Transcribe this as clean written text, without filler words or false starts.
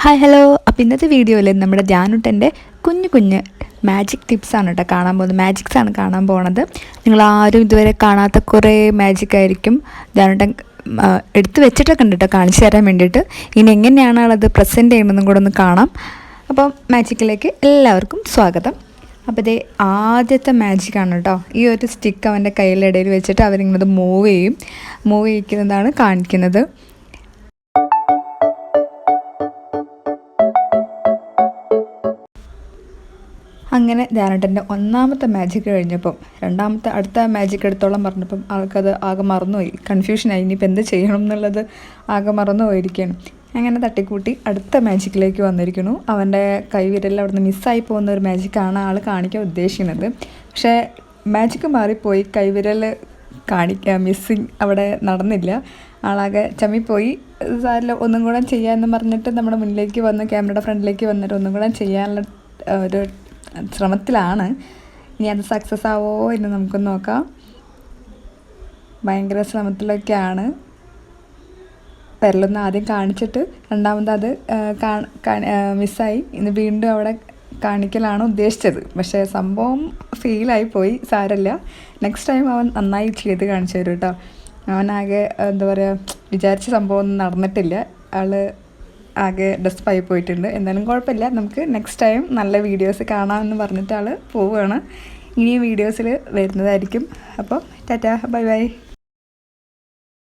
Hi hello. അപ്പോൾ ഇന്നത്തെ വീഡിയോയിൽ നമ്മുടെ ജാനുട്ടൻ്റെ കുഞ്ഞു കുഞ്ഞ് മാജിക് ടിപ്സാണ് കേട്ടോ കാണാൻ പോകുന്നത്. മാജിക്സാണ് കാണാൻ പോകുന്നത്. നിങ്ങളാരും ഇതുവരെ കാണാത്ത കുറേ മാജിക് ആയിരിക്കും ജാനുട്ടൻ എടുത്ത് വെച്ചിട്ടൊക്കെ ഉണ്ട് കേട്ടോ കാണിച്ചു തരാൻ വേണ്ടിയിട്ട്. ഇനി എങ്ങനെയാണ് ആളത് പ്രസൻറ്റ് ചെയ്യുന്നതെന്നും കൂടെ ഒന്ന് കാണാം. അപ്പം മാജിക്കിലേക്ക് എല്ലാവർക്കും സ്വാഗതം. അപ്പോൾ ഇതേ ആദ്യത്തെ മാജിക്കാണ് കേട്ടോ. ഈ ഒരു സ്റ്റിക്ക് അവൻ്റെ കയ്യിലിടയിൽ വെച്ചിട്ട് അവരിങ്ങനെ മൂവ് ചെയ്യിക്കുന്നതാണ് കാണിക്കുന്നത്. അങ്ങനെ ജാനുട്ടൻ്റെ ഒന്നാമത്തെ മാജിക്ക് കഴിഞ്ഞപ്പം അടുത്ത മാജിക്ക് എടുത്തോളം പറഞ്ഞപ്പം ആൾക്കത് ആകെ മറന്നുപോയി, കൺഫ്യൂഷനായി. ഇനിയിപ്പോൾ എന്ത് ചെയ്യണം എന്നുള്ളത് ആകെ മറന്നു പോയിരിക്കുകയാണ്. അങ്ങനെ തട്ടിക്കൂട്ടി അടുത്ത മാജിക്കിലേക്ക് വന്നിരിക്കുന്നു. അവൻ്റെ കൈവിരലിൽ അവിടെ നിന്ന് മിസ്സായി പോകുന്ന ഒരു മാജിക്കാണ് ആൾ കാണിക്കാൻ ഉദ്ദേശിക്കുന്നത്. പക്ഷേ മാജിക്ക് മാറിപ്പോയി, കൈവിരൽ മിസ്സിങ് അവിടെ നടന്നില്ല. ആളാകെ ചമ്മിപ്പോയി. സാരില്ല, ഒന്നും കൂടെ ചെയ്യാമെന്ന് പറഞ്ഞിട്ട് നമ്മുടെ മുന്നിലേക്ക് വന്ന് ക്യാമറയുടെ ഫ്രണ്ടിലേക്ക് വന്നിട്ട് ഒന്നും കൂടെ ചെയ്യാനുള്ള ഒരു ശ്രമത്തിലാണ്. ഇനി അത് സക്സസ് ആവോ എന്ന് നമുക്കൊന്ന് നോക്കാം. ഭയങ്കര ശ്രമത്തിലൊക്കെയാണ്. വിരലൊന്ന് ആദ്യം കാണിച്ചിട്ട് രണ്ടാമത് അത് മിസ്സായി. ഇന്ന് വീണ്ടും അവിടെ കാണിക്കലാണ് ഉദ്ദേശിച്ചത്. പക്ഷേ സംഭവം ഫെയിലായി പോയി. സാരമില്ല, നെക്സ്റ്റ് ടൈം അവൻ നന്നായി ചെയ്ത് കാണിച്ചു തരും കേട്ടോ. അവനാകെ എന്താ പറയുക, വിചാരിച്ച സംഭവം ഒന്നും നടന്നിട്ടില്ല. ആകെ ഡെസ്പായി പോയിട്ടുണ്ട്. എന്നാലും കുഴപ്പമില്ല, നമുക്ക് നെക്സ്റ്റ് ടൈം നല്ല വീഡിയോസ് കാണാമെന്ന് പറഞ്ഞിട്ട് പോവുകയാണ്. ഇനിയും വീഡിയോസിൽ വരുന്നതായിരിക്കും. അപ്പോൾ ടാറ്റാ, ബൈ ബൈ.